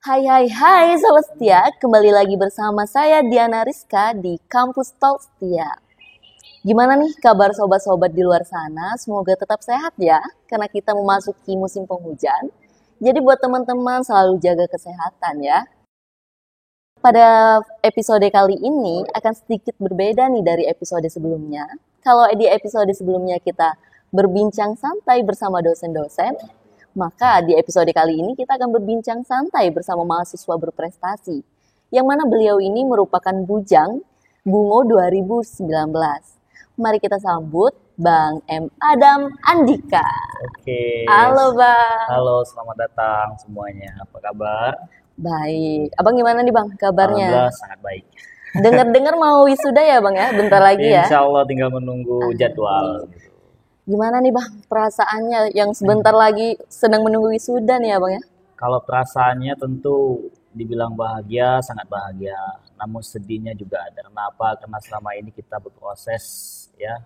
Hai hai hai Sobat Setia, kembali lagi bersama saya Diana Rizka di Kampus Talk Setia. Gimana nih kabar sobat-sobat di luar sana? Semoga tetap sehat ya, karena kita memasuki musim penghujan. Jadi buat teman-teman selalu jaga kesehatan ya. Pada episode kali ini akan sedikit berbeda nih dari episode sebelumnya. Kalau di episode sebelumnya kita berbincang santai bersama dosen-dosen, maka di episode kali ini kita akan berbincang santai bersama mahasiswa berprestasi, yang mana beliau ini merupakan bujang Bungo 2019. Mari kita sambut Bang M. Adam Andika. Oke. Halo Bang. Halo, selamat datang semuanya. Apa kabar? Baik. Abang gimana nih Bang kabarnya? Alhamdulillah sangat baik. Dengar-dengar mau wisuda ya Bang ya? Bentar lagi ya. Insya Allah tinggal menunggu jadwal. Gimana nih Bang perasaannya yang sebentar lagi sedang menunggu wisuda nih ya Bang ya? Kalau perasaannya tentu dibilang bahagia, sangat bahagia. Namun sedihnya juga ada. Kenapa? Karena selama ini kita berproses ya.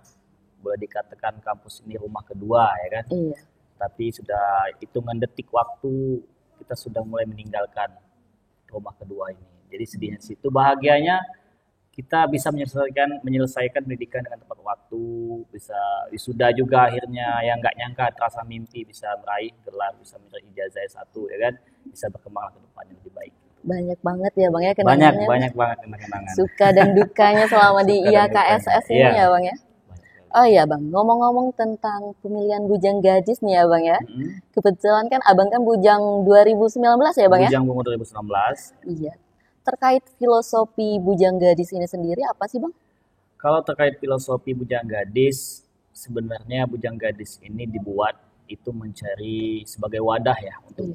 Boleh dikatakan kampus ini rumah kedua ya kan? Iya. Tapi sudah hitungan detik waktu kita sudah mulai meninggalkan rumah kedua ini. Jadi sedihnya di situ, bahagianya kita bisa menyelesaikan pendidikan dengan tepat waktu, bisa wisuda juga akhirnya, yang nggak nyangka terasa mimpi bisa meraih gelar, bisa meraih ijazah S1 ya kan, bisa berkembang ke depannya lebih baik. Banyak banget ya Bang ya kenangannya. Banyak banget kenangan. Suka dan dukanya selama di Suka dan IAKSS dukanya. ini Iya. ya Bang ya. Oh iya Bang, ngomong-ngomong tentang pemilihan bujang gadis nih ya Bang ya. Kebetulan kan Abang kan bujang 2019 ya Bang ya? Bujang Bungo 2019. Iya. Terkait filosofi bujang gadis ini sendiri apa sih Bang? Kalau terkait filosofi bujang gadis, sebenarnya bujang gadis ini dibuat itu mencari sebagai wadah ya untuk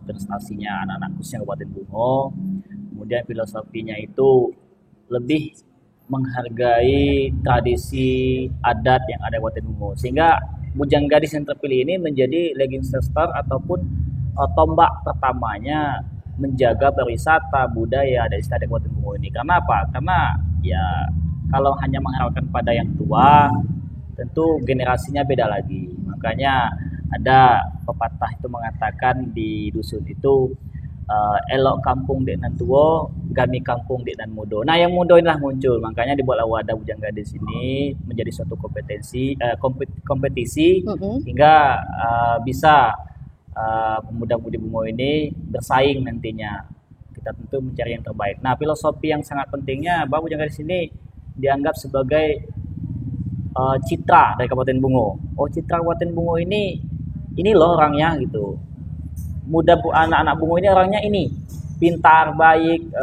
berprestasinya anak-anak khususnya Kabupaten Bungo. Kemudian filosofinya itu lebih menghargai tradisi adat yang ada di Kabupaten Bungo, sehingga bujang gadis yang terpilih ini menjadi leading star ataupun tombak pertamanya menjaga pariwisata budaya dari Kabupaten Bungo ini. Karena apa? Karena ya kalau hanya mengharapkan pada yang tua, tentu generasinya beda lagi. Makanya ada pepatah itu mengatakan di dusun itu elok kampung dek nan tuo, gami kampung dek nan mudo. Nah yang mudo inilah muncul, makanya dibuatlah wadah bujang gadis ini menjadi suatu kompetisi hingga bisa pemuda-pemudi Bungo ini bersaing nantinya. Kita tentu mencari yang terbaik. Nah filosofi yang sangat pentingnya bahwa bujang gadis ini dianggap sebagai citra dari Kabupaten Bungo. Oh citra Kabupaten Bungo ini loh orangnya gitu. Anak-anak Bungo ini orangnya ini pintar, baik,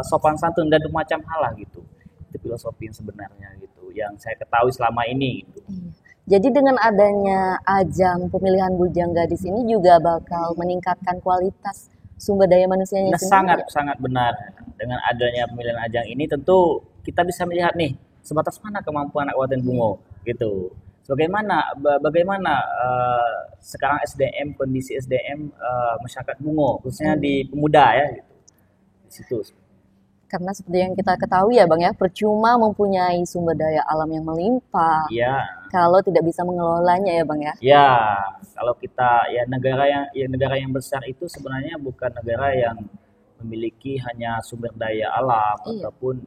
sopan santun dan macam hal lah gitu. Itu filosofi yang sebenarnya gitu, yang saya ketahui selama ini gitu. Jadi dengan adanya ajang pemilihan bujang gadis ini juga bakal meningkatkan kualitas sumber daya manusianya sendiri. Sangat benar. Dengan adanya pemilihan ajang ini tentu kita bisa melihat nih sebatas mana kemampuan anak Kabupaten Bungo gitu. Bagaimana sekarang kondisi SDM masyarakat Bungo khususnya di pemuda ya gitu. Di situ. Karena seperti yang kita ketahui ya Bang ya, percuma mempunyai sumber daya alam yang melimpah. Iya. Kalau tidak bisa mengelolanya ya Bang ya. Ya, kalau kita negara yang besar itu sebenarnya bukan negara yang memiliki hanya sumber daya alam ataupun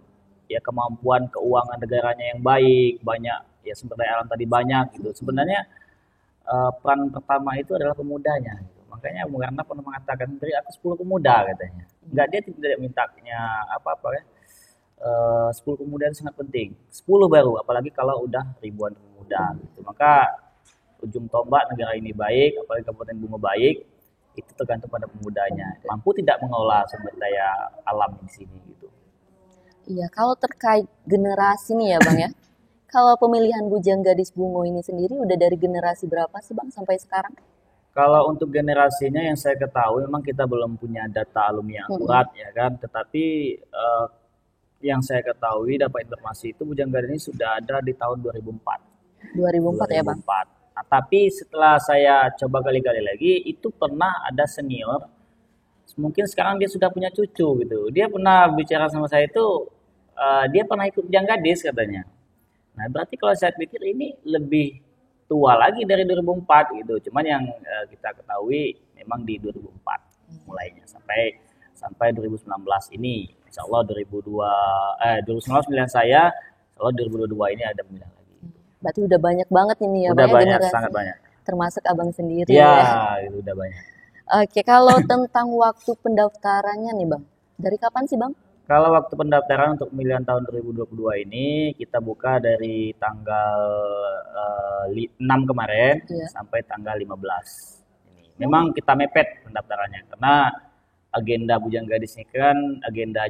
ya kemampuan keuangan negaranya yang baik, banyak ya sumber daya alam tadi banyak gitu. Sebenarnya peran pertama itu adalah pemudanya gitu. Makanya Bung Karno pernah mengatakan beri aku 10 pemuda katanya. Enggak, dia tidak mintanya apa-apa ya. 10 pemuda itu sangat penting. 10 baru, apalagi kalau udah ribuan pemuda gitu. Maka ujung tombak negara ini baik, apalagi Kabupaten Bungo baik, itu tergantung pada pemudanya. Mampu tidak mengelola sumber daya alam di sini gitu. Iya, kalau terkait generasi nih ya Bang ya. Kalau pemilihan bujang gadis Bungo ini sendiri udah dari generasi berapa sih Bang sampai sekarang? Kalau untuk generasinya yang saya ketahui memang kita belum punya data alumni yang akurat ya kan, tetapi yang saya ketahui dapat informasi itu bujang gadis ini sudah ada di tahun 2004. 2004 ya Bang? Nah, tapi setelah saya coba gali-gali lagi, itu pernah ada senior, mungkin sekarang dia sudah punya cucu gitu. Dia pernah bicara sama saya itu, dia pernah ikut bujang gadis katanya. Nah berarti kalau saya pikir ini lebih tua lagi dari 2004 gitu. Cuman yang kita ketahui memang di 2004. mulainya sampai 2019 ini. Insya Allah 2019 pilihan saya, insya Allah 2022 ini ada pemilihan lagi. Berarti udah banyak banget ini ya Udah Bang ya, banyak, generasi. sangat banyak. Termasuk abang sendiri Ya, ya. itu udah banyak. Oke, kalau tentang waktu pendaftarannya nih Bang, dari kapan sih Bang? Kalau waktu pendaftaran untuk pemilihan tahun 2022 ini kita buka dari tanggal 6 kemarin Iya. sampai tanggal 15. Ini. Memang kita mepet pendaftarannya karena agenda Bujang Gadis ini kan agenda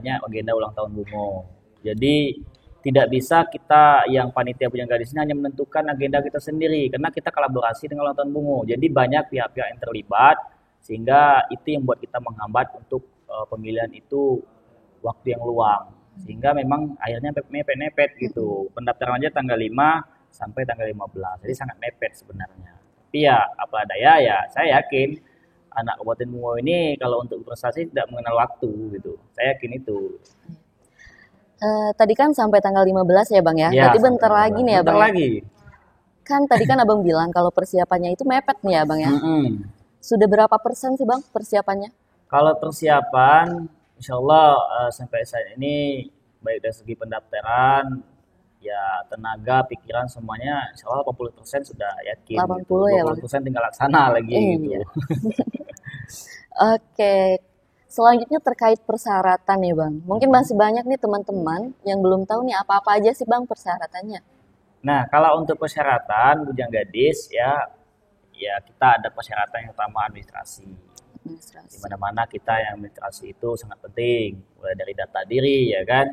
ulang tahun Bungo. Jadi tidak bisa kita yang panitia Bujang Gadis ini hanya menentukan agenda kita sendiri karena kita kolaborasi dengan ulang tahun Bungo. Jadi banyak pihak-pihak yang terlibat sehingga itu yang buat kita menghambat untuk pemilihan itu waktu yang luang. Sehingga memang akhirnya mepet-mepet gitu. Pendaftaran aja tanggal 5 sampai tanggal 15. Jadi sangat mepet sebenarnya. Tapi ya apa daya ya saya yakin anak Kabupaten Bungo ini kalau untuk prestasi tidak mengenal waktu gitu. Saya yakin itu. Tadi kan sampai tanggal 15 ya Bang ya? Ya, Berarti sampai bentar tanggal lagi nih ya 15. Bang Bentar ya? lagi. Kan tadi kan abang bilang kalau persiapannya itu mepet nih ya Bang ya? Mm-mm. Sudah berapa persen sih Bang persiapannya? Kalau persiapan, insya Allah sampai saat ini baik dari segi pendaftaran, ya tenaga, pikiran semuanya, insya Allah 80% sudah yakin. 80 gitu. ya, Bang? 20% tinggal laksana lagi gitu. Iya. Oke, selanjutnya terkait persyaratan nih Bang. Mungkin masih banyak nih teman-teman yang belum tahu nih apa-apa aja sih Bang persyaratannya. Nah, kalau untuk persyaratan Bujang Gadis ya kita ada persyaratan yang pertama administrasi. Di Administrasi. mana-mana kita yang administrasi itu sangat penting, mulai dari data diri ya kan,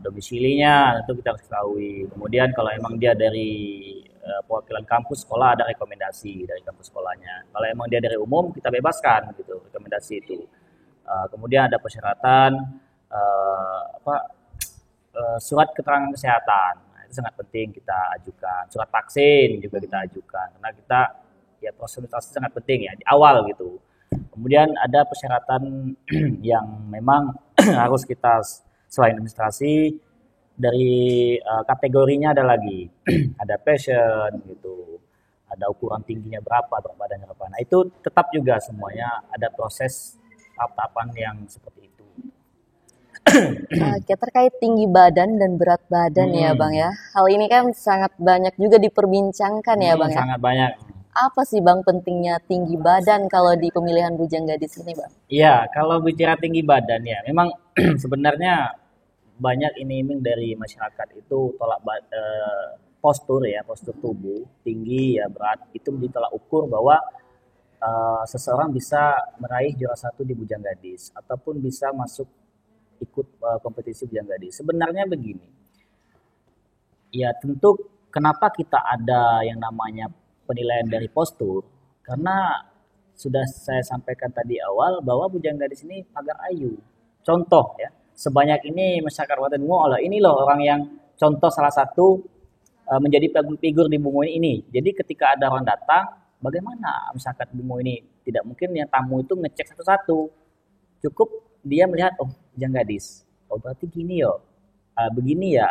domisilinya itu kita harus ketahui. Kemudian kalau emang dia dari perwakilan kampus sekolah ada rekomendasi dari kampus sekolahnya. Kalau emang dia dari umum kita bebaskan gitu rekomendasi itu. Kemudian ada persyaratan surat keterangan kesehatan. Nah, itu sangat penting kita ajukan. Surat vaksin juga kita ajukan karena kita ya proses sangat penting ya di awal gitu. Kemudian ada persyaratan yang memang harus kita selain administrasi dari kategorinya ada lagi. Ada passion gitu. Ada ukuran tingginya berapa, berat badannya berapa. Nah, itu tetap juga semuanya ada proses tahap-tahapan yang seperti itu. Oke, terkait tinggi badan dan berat badan ya Bang ya. Hal ini kan sangat banyak juga diperbincangkan ya Bang ya. Sangat banyak. Apa sih Bang pentingnya tinggi badan kalau di pemilihan Bujang Gadis ini Bang? Iya, kalau bicara tinggi badan ya, memang sebenarnya banyak iming-iming dari masyarakat itu postur ya, postur tubuh tinggi ya berat itu menjadi tolak ukur bahwa seseorang bisa meraih juara satu di Bujang Gadis ataupun bisa masuk ikut kompetisi Bujang Gadis. Sebenarnya begini, ya tentu kenapa kita ada yang namanya penilaian dari postur, karena sudah saya sampaikan tadi awal bahwa Bujang Gadis ini pagar ayu. Contoh ya, sebanyak ini masyarakat Kabupaten Bungo, ini loh orang yang contoh salah satu menjadi figur di Bungo ini. Jadi ketika ada orang datang, bagaimana masyarakat Bungo ini? Tidak mungkin yang tamu itu ngecek satu-satu. Cukup dia melihat, oh Bujang Gadis, oh berarti gini yo, begini ya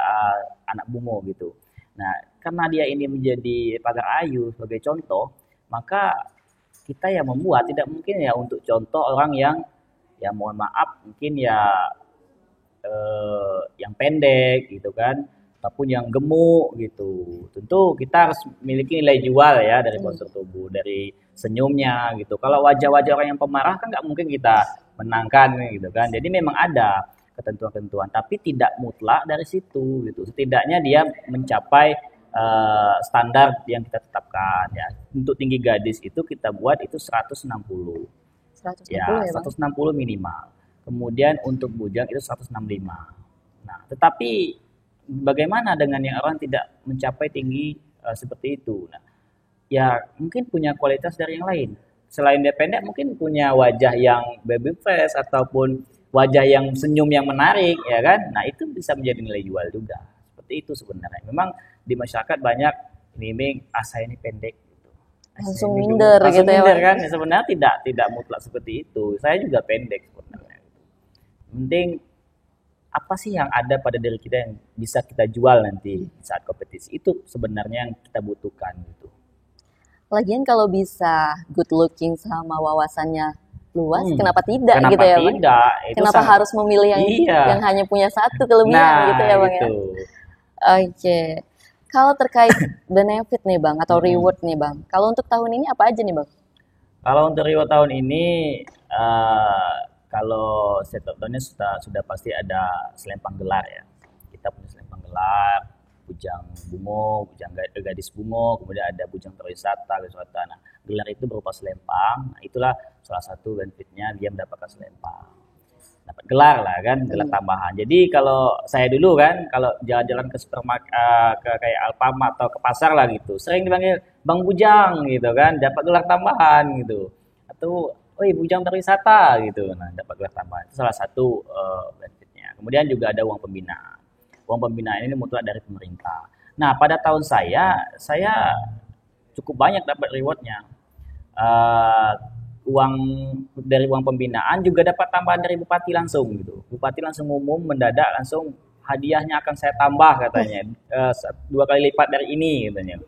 anak Bungo gitu. Nah, karena dia ini menjadi pagar ayu sebagai contoh, maka kita ya membuat tidak mungkin ya untuk contoh orang yang ya mohon maaf mungkin ya yang pendek gitu kan, ataupun yang gemuk gitu. Tentu kita harus memiliki nilai jual ya dari postur tubuh, dari senyumnya gitu. Kalau wajah-wajah orang yang pemarah kan nggak mungkin kita menangkan gitu kan. Jadi memang ada ketentuan-ketentuan, tapi tidak mutlak dari situ gitu. Setidaknya dia mencapai standar yang kita tetapkan ya. Untuk tinggi gadis itu kita buat itu 160. 160 Ya, ya Bang? 160 minimal. Kemudian untuk bujang itu 165. Nah, tetapi bagaimana dengan yang orang tidak mencapai tinggi seperti itu? Nah, ya mungkin punya kualitas dari yang lain. Selain dia pendek mungkin punya wajah yang baby face ataupun wajah yang senyum yang menarik ya kan. Nah, itu bisa menjadi nilai jual juga. Seperti itu sebenarnya. Memang di masyarakat banyak iming saya ini pendek gitu. Langsung minder gitu ya, minder Bang. kan. Sebenarnya tidak mutlak seperti itu. Saya juga pendek sebenarnya. Penting apa sih yang ada pada diri kita yang bisa kita jual nanti saat kompetisi, itu sebenarnya yang kita butuhkan gitu. Lagian kalau bisa good looking sama wawasannya luas, kenapa tidak Kenapa gitu ya Bang? tidak? Itu Kenapa harus memilih iya. yang hanya punya satu kelebihan gitu ya Bang ya? Gitu. Oke. Kalau terkait benefit nih Bang atau Mm-mm. reward nih Bang. Kalau untuk tahun ini apa aja nih Bang? Kalau untuk reward tahun ini, eh, kalau setiap tahunnya sudah pasti ada selempang gelar ya. Kita punya selempang gelar, bujang bungo, gadis bungo, kemudian ada bujang terwisata, wisata. Nah, gelar itu berupa selempang. Nah, itulah salah satu benefitnya dia mendapatkan selempang. Dapat gelar lah kan, gelar tambahan. Jadi kalau saya dulu kan, kalau jalan-jalan ke supermarket, ke kayak Alfamart atau ke pasar lah gitu, sering dipanggil Bang Bujang gitu kan, dapat gelar tambahan gitu. Atau, woi Bujang terwisata gitu, nah dapat gelar tambahan. Itu salah satu benefitnya. Kemudian juga ada uang pembinaan. Uang pembinaan ini mutlak dari pemerintah. Nah pada tahun saya cukup banyak dapat rewardnya. Eh, uang dari uang pembinaan juga dapat tambahan dari bupati langsung gitu. Bupati langsung umum mendadak langsung hadiahnya akan saya tambah katanya 2 kali lipat dari ini katanya.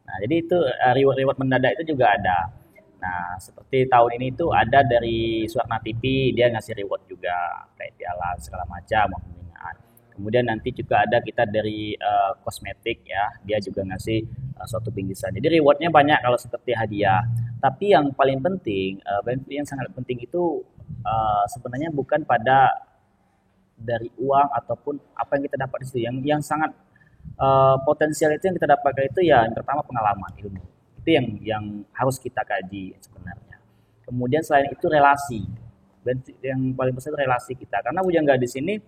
Nah jadi itu reward-reward mendadak itu juga ada. Nah seperti tahun ini itu ada dari Suwarna TV dia ngasih reward juga kayak piala segala macam uang pembinaan. Kemudian nanti juga ada kita dari kosmetik ya, dia juga ngasih suatu bingkisan. Jadi rewardnya banyak kalau seperti hadiah. Tapi yang paling penting, benefit yang sangat penting itu sebenarnya bukan pada dari uang ataupun apa yang kita dapat di situ. Yang sangat potensial itu yang kita dapatkan itu ya yang pertama pengalaman ilmu. Itu yang harus kita kaji sebenarnya. Kemudian selain itu relasi. Benefit yang paling besar itu relasi kita. Karena Bujang Gadis ini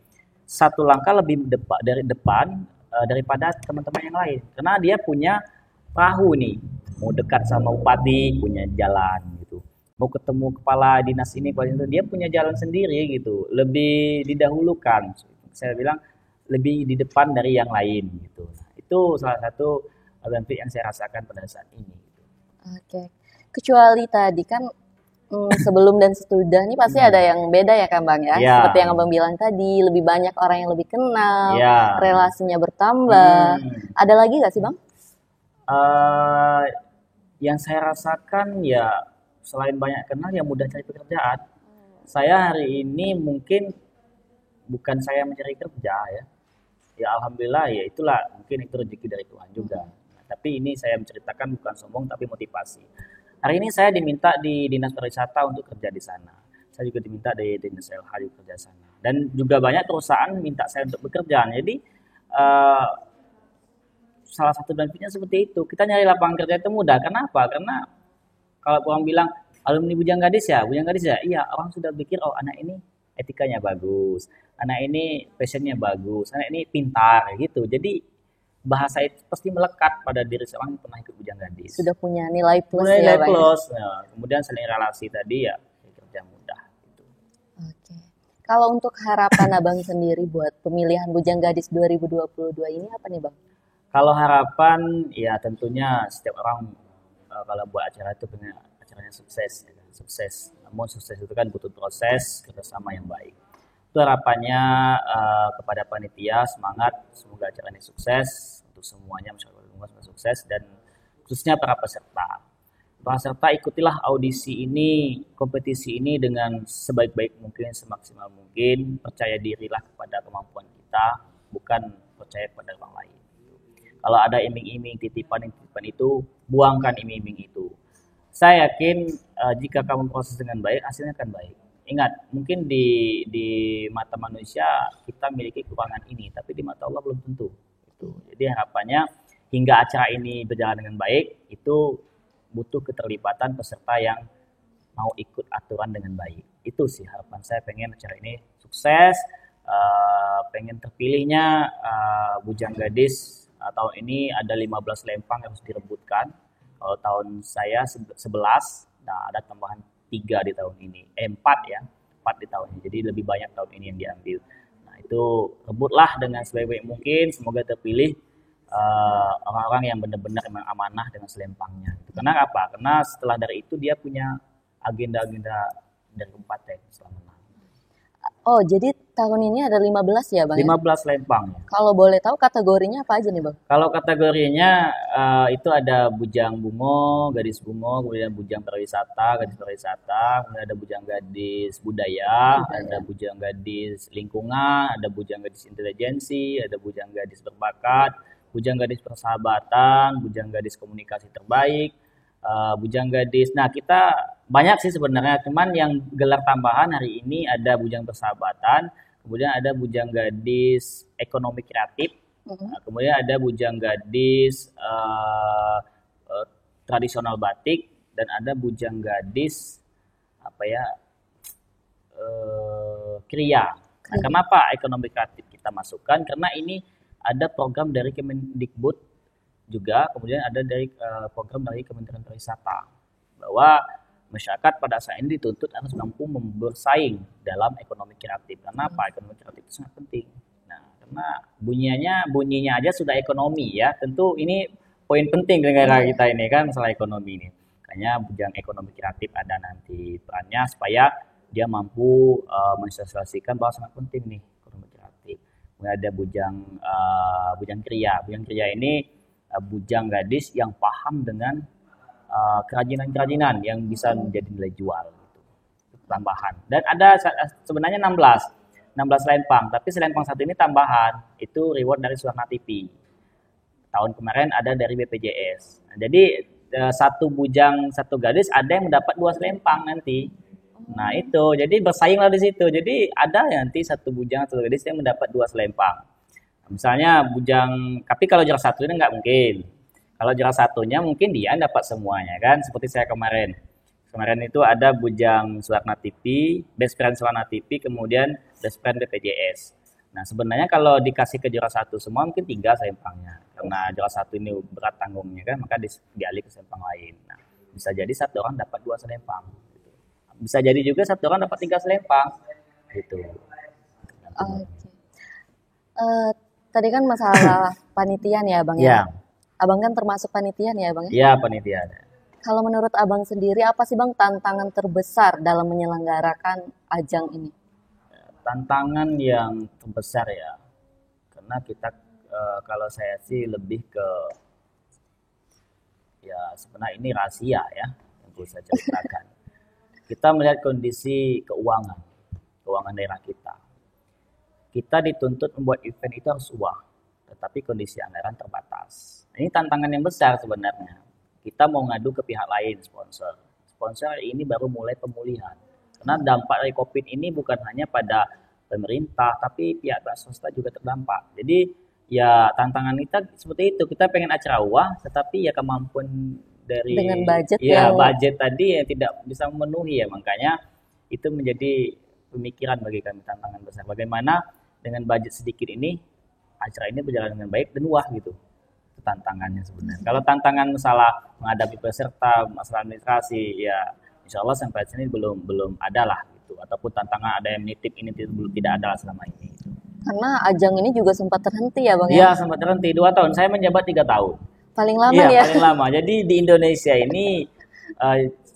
satu langkah lebih dari depan daripada teman-teman yang lain. Karena dia punya perahu nih, mau dekat sama bupati punya jalan gitu, mau ketemu kepala dinas ini kepala itu dia punya jalan sendiri gitu, lebih didahulukan. Saya bilang lebih di depan dari yang lain gitu. Nah, itu salah satu benefit yang saya rasakan pada saat ini. Oke. Kecuali tadi kan sebelum dan sesudah ini pasti ada yang beda ya kan Bang ya. Ya. Seperti yang Abang bilang tadi, lebih banyak orang yang lebih kenal, Ya. relasinya bertambah. Ada lagi nggak sih Bang? Yang saya rasakan ya selain banyak kenal ya mudah cari pekerjaan. Saya hari ini mungkin bukan saya mencari kerja ya. Ya alhamdulillah ya itulah mungkin itu rezeki dari Tuhan juga. Nah, tapi ini saya menceritakan bukan sombong tapi motivasi. Hari ini saya diminta di Dinas Pariwisata untuk kerja di sana. Saya juga diminta di Dinas LH juga kerja di sana. Dan juga banyak perusahaan minta saya untuk bekerja. Jadi salah satu benefitnya seperti itu. Kita nyari lapangan kerja itu mudah. Kenapa? Karena kalau orang bilang alumni Bujang Gadis ya, iya orang sudah pikir oh anak ini etikanya bagus, anak ini passionnya bagus, anak ini pintar gitu. Jadi bahasa itu pasti melekat pada diri seorang yang pernah ikut Bujang Gadis. Sudah punya nilai plus Nilai ya Bang. plus. Nah, kemudian selain relasi tadi ya kerja mudah. Gitu. Oke. Kalau untuk harapan Abang sendiri buat pemilihan Bujang Gadis 2022 ini apa nih Bang? Kalau harapan ya tentunya setiap orang kalau buat acara itu pengen acaranya sukses, ya kan? Sukses. Namun sukses itu kan butuh proses kerjasama yang baik. Itu harapannya kepada panitia semangat semoga acara ini sukses untuk semuanya masyarakat semoga sukses dan khususnya para peserta. Para peserta ikutilah audisi ini, kompetisi ini dengan sebaik-baik mungkin, semaksimal mungkin. Percaya dirilah kepada kemampuan kita, bukan percaya pada orang lain. Kalau ada iming-iming titipan itu, buangkan iming-iming itu. Saya yakin jika kamu proses dengan baik, hasilnya akan baik. Ingat, mungkin di mata manusia kita memiliki kekurangan ini, tapi di mata Allah belum tentu. Itu. Jadi harapannya hingga acara ini berjalan dengan baik, itu butuh keterlibatan peserta yang mau ikut aturan dengan baik. Itu sih harapan saya, pengen acara ini sukses, pengen terpilihnya Bujang Gadis tahun ini ada 15 lempang yang harus direbutkan. Kalau tahun saya 11, nah ada tambahan 3 di tahun ini. 4 ya, 4 di tahun ini. Jadi lebih banyak tahun ini yang diambil. Nah itu rebutlah dengan sebaik-baik mungkin. Semoga terpilih orang-orang yang benar-benar memang amanah dengan selempangnya. Karena apa? Karena setelah dari itu dia punya agenda-agenda dari kabupaten selama menang. Oh, jadi tahun ini ada 15 ya, Bang ya? 15 lempang. Kalau boleh tahu kategorinya apa aja nih, Bang? Kalau kategorinya itu ada bujang bungo, gadis bungo, kemudian bujang pariwisata, gadis pariwisata, kemudian ada bujang gadis budaya, ada Budaya. bujang gadis lingkungan, ada bujang gadis intelijensi, ada bujang gadis berbakat, bujang gadis persahabatan, bujang gadis komunikasi terbaik, bujang gadis. Nah, kita banyak sih sebenarnya, cuman yang gelar tambahan hari ini ada bujang persahabatan, kemudian ada bujang gadis ekonomi kreatif. Mhm. Nah, kemudian ada bujang gadis tradisional batik dan ada bujang gadis apa ya kriya. Nah, Keren. kenapa ekonomi kreatif kita masukkan? Karena ini ada program dari Kemendikbud juga, kemudian ada dari program dari Kementerian Pariwisata bahwa masyarakat pada saat ini dituntut harus mampu bersaing dalam ekonomi kreatif. Karena apa? Ekonomi kreatif itu sangat penting. Nah, karena bunyinya aja sudah ekonomi ya. Tentu ini poin penting negara Iya. kita ini kan masalah ekonomi ini. Makanya bujang ekonomi kreatif ada nanti perannya supaya dia mampu mensosialisasikan bahwa sangat penting nih ekonomi kreatif. Kemudian ada bujang kriya. Bujang kriya ini bujang gadis yang paham dengan kerajinan-kerajinan yang bisa menjadi nilai jual gitu. Tambahan. Dan ada sebenarnya 16 lempang, tapi selempang satu ini tambahan. Itu reward dari Suwarna TV. Tahun kemarin ada dari BPJS. Nah, jadi satu bujang satu gadis ada yang mendapat 2 selempang nanti. Nah itu, jadi bersainglah di situ. Jadi ada nanti satu bujang satu gadis yang mendapat 2 selempang. Misalnya bujang, tapi kalau juara satu ini nggak mungkin. Kalau juara satunya mungkin dia dapat semuanya kan, seperti saya kemarin. Kemarin itu ada bujang Suwarna TV, best friend Suwarna TV, kemudian best friend BPJS. Nah sebenarnya kalau dikasih ke juara satu semua mungkin 3 selempangnya. Karena juara satu ini berat tanggungnya kan, maka dialih ke selempang lain. Nah bisa jadi satu orang dapat 2 selempang. Gitu. Bisa jadi juga satu orang dapat 3 selempang. Gitu. Oke. Eh, tadi kan masalah panitian ya, Bang ya. Ya, Abang kan termasuk panitian ya, Bang ya. ya panitia. Kalau menurut Abang sendiri apa sih, Bang, tantangan terbesar dalam menyelenggarakan ajang ini? Tantangan yang terbesar ya, karena kita kalau saya sih lebih ke ya sebenarnya ini rahasia ya yang perlu saya ceritakan. Kita melihat kondisi keuangan daerah kita. Kita dituntut membuat event itu harus uang, tetapi kondisi anggaran terbatas. Ini tantangan yang besar sebenarnya. Kita mau ngadu ke pihak lain, sponsor. Sponsor ini baru mulai pemulihan. Karena dampak dari COVID ini bukan hanya pada pemerintah, tapi pihak swasta juga terdampak. Jadi ya tantangan kita seperti itu. Kita pengen acara wah, tetapi ya kemampuan Dengan dari budget ya yang budget tadi yang tidak bisa memenuhi ya. Makanya itu menjadi pemikiran bagi kami tantangan besar. Bagaimana dengan budget sedikit ini acara ini berjalan dengan baik dan wah gitu. Itu tantangannya sebenarnya. Kalau tantangan masalah menghadapi peserta, masalah administrasi ya insya Allah sampai sini belum ada lah gitu. Ataupun tantangan ada yang menitip ini belum tidak ada selama ini. Gitu. karena ajang ini juga sempat terhenti ya, Bang ya. Iya sempat terhenti 2 tahun. Saya menjabat 3 tahun. Paling lama Iya ya. paling lama. Jadi di Indonesia ini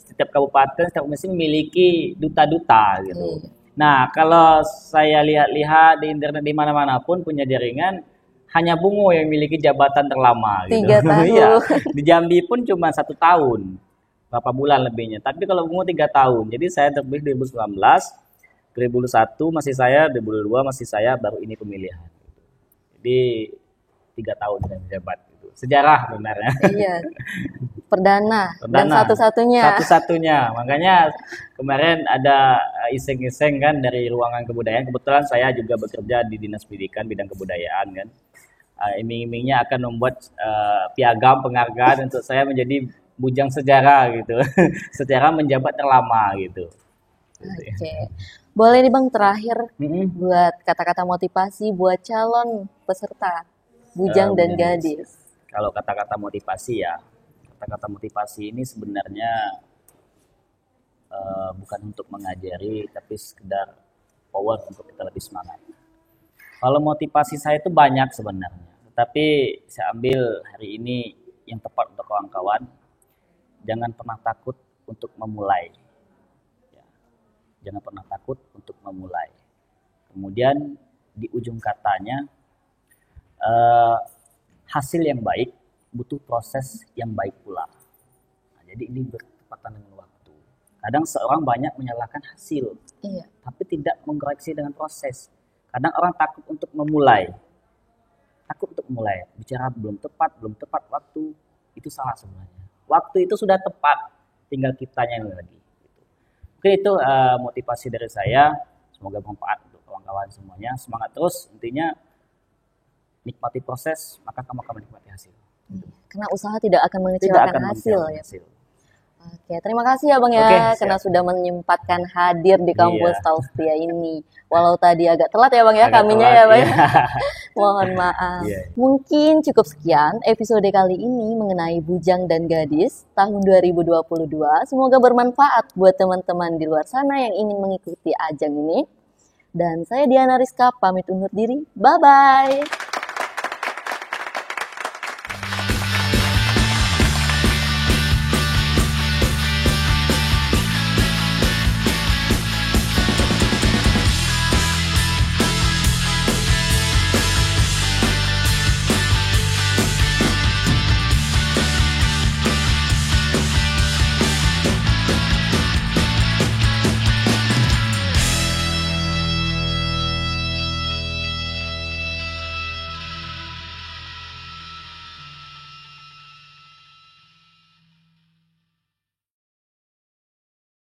setiap kabupaten, setiap provinsi memiliki duta-duta gitu. Iya. Nah, kalau saya lihat-lihat di internet di mana-mana pun punya jaringan, hanya Bungo yang memiliki jabatan terlama gitu. 3 Iya, tahun. di Jambi pun cuma 1 tahun, berapa bulan lebihnya. Tapi kalau Bungo 3 tahun, jadi saya terpilih 2019, 2021 masih saya, 2022 masih saya, baru ini pemilihan. Jadi 3 tahun saya menjabat. Gitu. Sejarah sebenarnya. Iya. Perdana dan Perdana. satu-satunya. Satu-satunya. Makanya kemarin ada iseng-iseng kan dari ruangan kebudayaan. Kebetulan saya juga bekerja di Dinas Pendidikan bidang kebudayaan kan. Iming-imingnya akan membuat piagam penghargaan untuk saya menjadi bujang sejarah gitu. Sejarah menjabat terlama gitu. Oke. Boleh nih, Bang, terakhir Mm-mm. buat kata-kata motivasi buat calon peserta bujang dan Bujang gadis. Kalau kata-kata motivasi ya, kata-kata motivasi ini sebenarnya bukan untuk mengajari, tapi sekedar power untuk kita lebih semangat. Kalau motivasi saya itu banyak sebenarnya, tetapi saya ambil hari ini yang tepat untuk kawan-kawan. Jangan pernah takut untuk memulai. Ya. Jangan pernah takut untuk memulai. Kemudian di ujung katanya, eh, hasil yang baik butuh proses yang baik pula. Nah, jadi ini bertepatan dengan waktu. Kadang seorang banyak menyalahkan hasil, Iya. tapi tidak mengkoreksi dengan proses. Kadang orang takut untuk memulai. Takut untuk mulai. Bicara belum tepat waktu. Itu salah sebenarnya. Waktu itu sudah tepat, tinggal kitanya yang lagi. Mungkin itu motivasi dari saya. Semoga bermanfaat untuk kawan-kawan semuanya. Semangat terus. Intinya nikmati proses, maka kamu akan menikmati hasil. Karena usaha tidak akan Tidak mengecewakan akan hasil mengecewakan ya. hasil. Oke, terima kasih ya Bang ya, Oke, karena siap. sudah menyempatkan hadir di kampus Iya. Taustia ini. Walau tadi agak telat ya Bang ya, Agak kaminya telat, ya Bang. iya. Mohon maaf. Iya. Mungkin cukup sekian episode kali ini mengenai Bujang dan Gadis tahun 2022. Semoga bermanfaat buat teman-teman di luar sana yang ingin mengikuti ajang ini. Dan saya Diana Rizka pamit undur diri. Bye-bye.